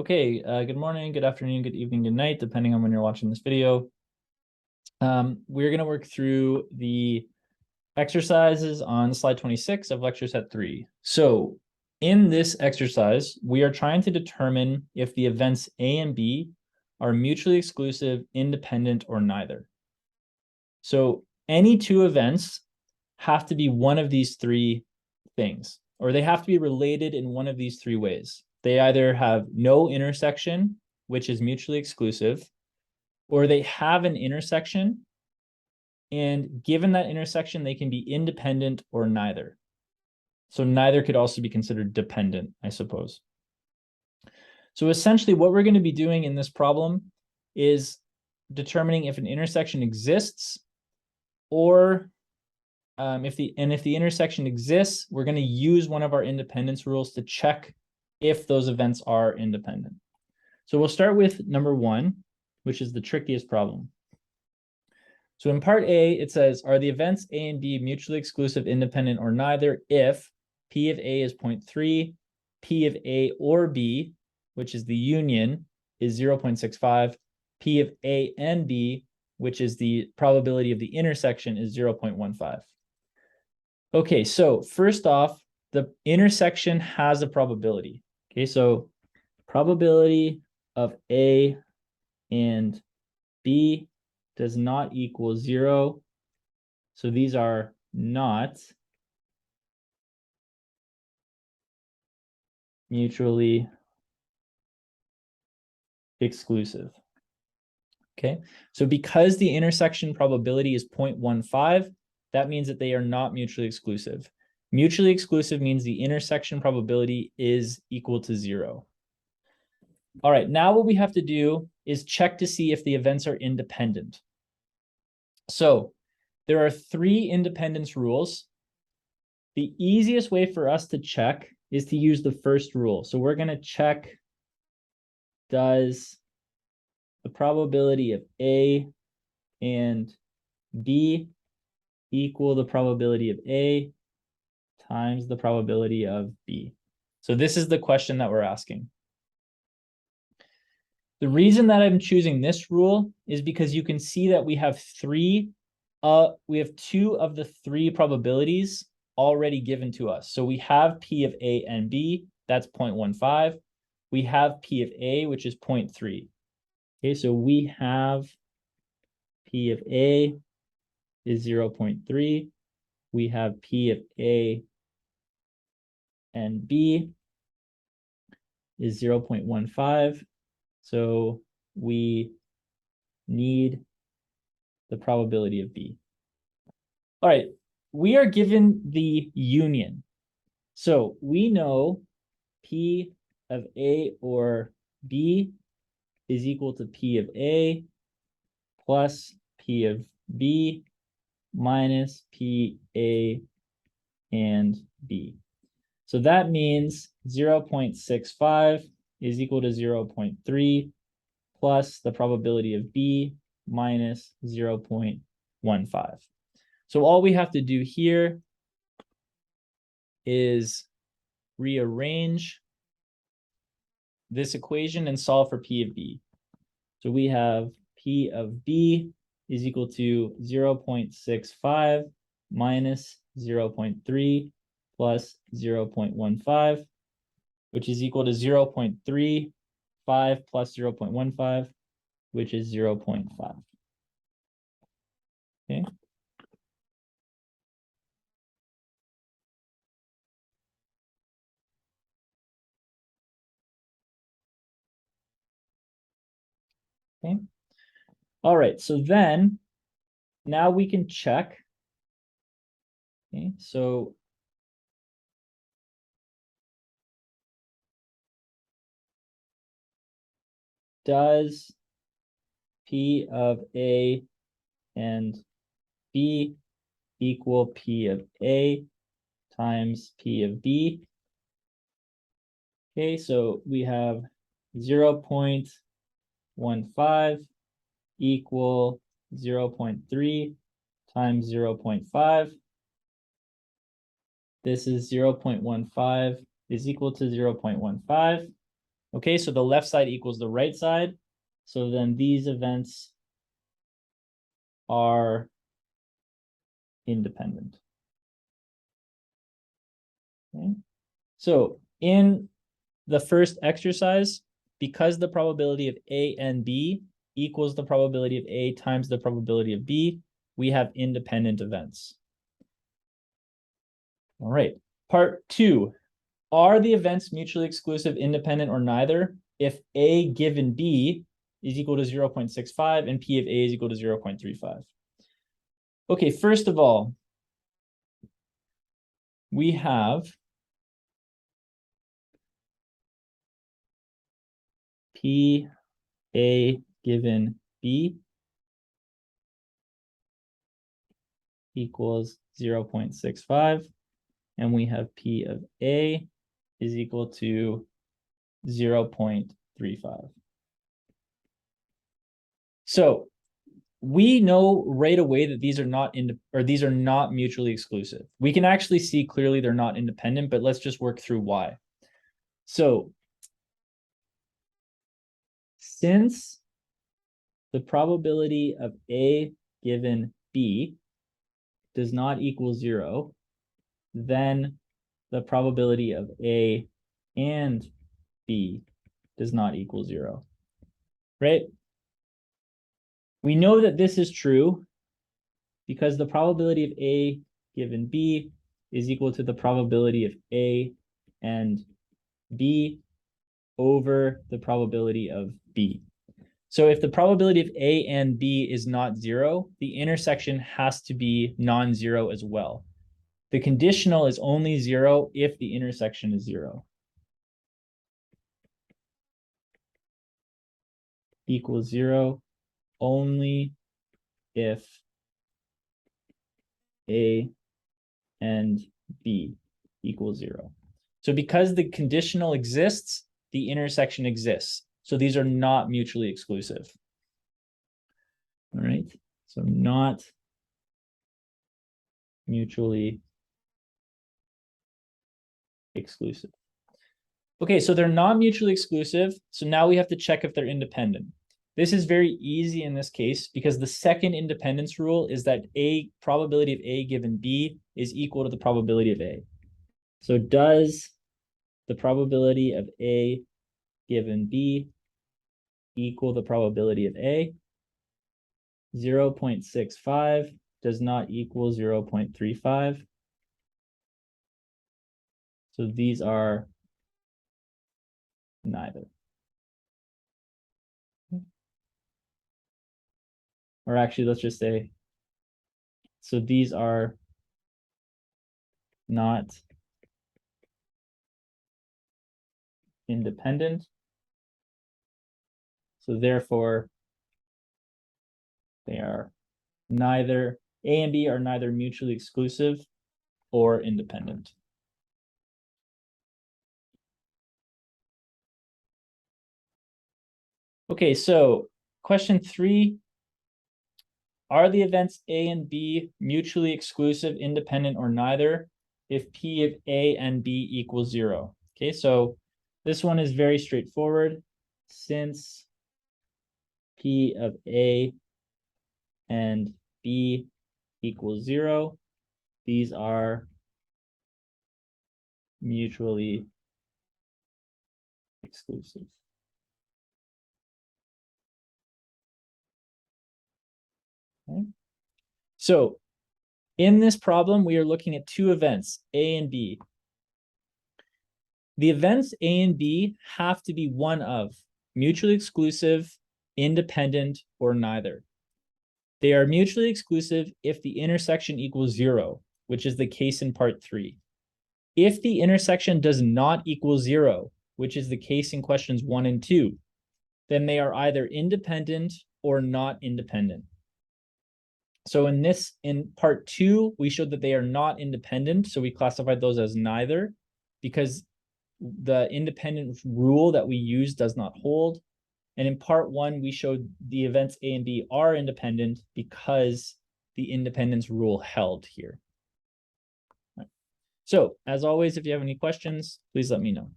Okay, good morning, good afternoon, good evening, good night, depending on when you're watching this video. We're going to work through the exercises on slide 26 of lecture set 3. So in this exercise, we are trying to determine if the events A and B are mutually exclusive, independent, or neither. So any two events have to be one of these three things, or they have to be related in one of these three ways. They either have no intersection, which is mutually exclusive, or they have an intersection, and given that intersection, they can be independent or neither. So neither could also be considered dependent, I suppose. So essentially what we're going to be doing in this problem is determining if an intersection exists, or if the intersection exists, we're going to use one of our independence rules to check if those events are independent. So we'll start with number 1, which is the trickiest problem. So in part A, it says, are the events A and B mutually exclusive, independent, or neither if P of A is 0.3, P of A or B, which is the union, is 0.65, P of A and B, which is the probability of the intersection, is 0.15. Okay, so first off, the intersection has a probability. Okay, so probability of A and B does not equal 0. So these are not mutually exclusive. Okay, so because the intersection probability is 0.15, that means that they are not mutually exclusive. Mutually exclusive means the intersection probability is equal to 0. All right, now what we have to do is check to see if the events are independent. So there are 3 independence rules. The easiest way for us to check is to use the first rule. So we're going to check, does the probability of A and B equal the probability of A times the probability of B? So this is the question that we're asking. The reason that I'm choosing this rule is because you can see that we have 2 of the 3 probabilities already given to us. So we have P of A and B, that's 0.15. We have P of A, which is 0.3. Okay, so we have P of A is 0.3. We have P of A and B is 0.15. So we need the probability of B. All right, we are given the union. So we know P of A or B is equal to P of A plus P of B minus P A and B. So that means 0.65 is equal to 0.3 plus the probability of B minus 0.15. So all we have to do here is rearrange this equation and solve for P of B. So we have P of B is equal to 0.65 minus 0.3 plus 0.15, which is equal to 0.35 plus 0.15, which is 0.5. Okay. Okay. All right, so then now we can check. Okay, so does P of A and B equal P of A times P of B? Okay, so we have 0.15 equal 0.3 times 0.5. This is 0.15 is equal to 0.15. Okay, so the left side equals the right side. So then these events are independent. Okay. So in the first exercise, because the probability of A and B equals the probability of A times the probability of B, we have independent events. All right, part 2. Are the events mutually exclusive, independent, or neither if A given B is equal to 0.65 and P of A is equal to 0.35? Okay, first of all, we have P A given B equals 0.65, and we have P of A is equal to 0.35. So we know right away that these are not mutually exclusive. We can actually see clearly they're not independent, but let's just work through why. So since the probability of A given B does not equal 0, then the probability of A and B does not equal 0, right? We know that this is true because the probability of A given B is equal to the probability of A and B over the probability of B. So if the probability of A and B is not 0, the intersection has to be non-zero as well. The conditional is only 0 if the intersection is 0. Equals 0 only if A and B equals 0. So because the conditional exists, the intersection exists. So these are not mutually exclusive. All right, so not mutually exclusive. Okay, so they're not mutually exclusive. So now we have to check if they're independent. This is very easy in this case because the second independence rule is that A probability of A given B is equal to the probability of A. So does the probability of A given B equal the probability of A? 0.65 does not equal 0.35. So these are neither. Or actually, let's just say, so these are not independent. So therefore, they are neither, A and B are neither mutually exclusive or independent. Okay, so question 3. Are the events A and B mutually exclusive, independent, or neither if P of A and B equals 0? Okay, so this one is very straightforward. Since P of A and B equals 0, these are mutually exclusive. Okay. So in this problem, we are looking at two events, A and B. The events A and B have to be one of mutually exclusive, independent, or neither. They are mutually exclusive if the intersection equals 0, which is the case in part 3. If the intersection does not equal 0, which is the case in questions 1 and 2, then they are either independent or not independent. So in part 2, we showed that they are not independent. So we classified those as neither because the independent rule that we use does not hold. And in part 1, we showed the events A and B are independent because the independence rule held here. So as always, if you have any questions, please let me know.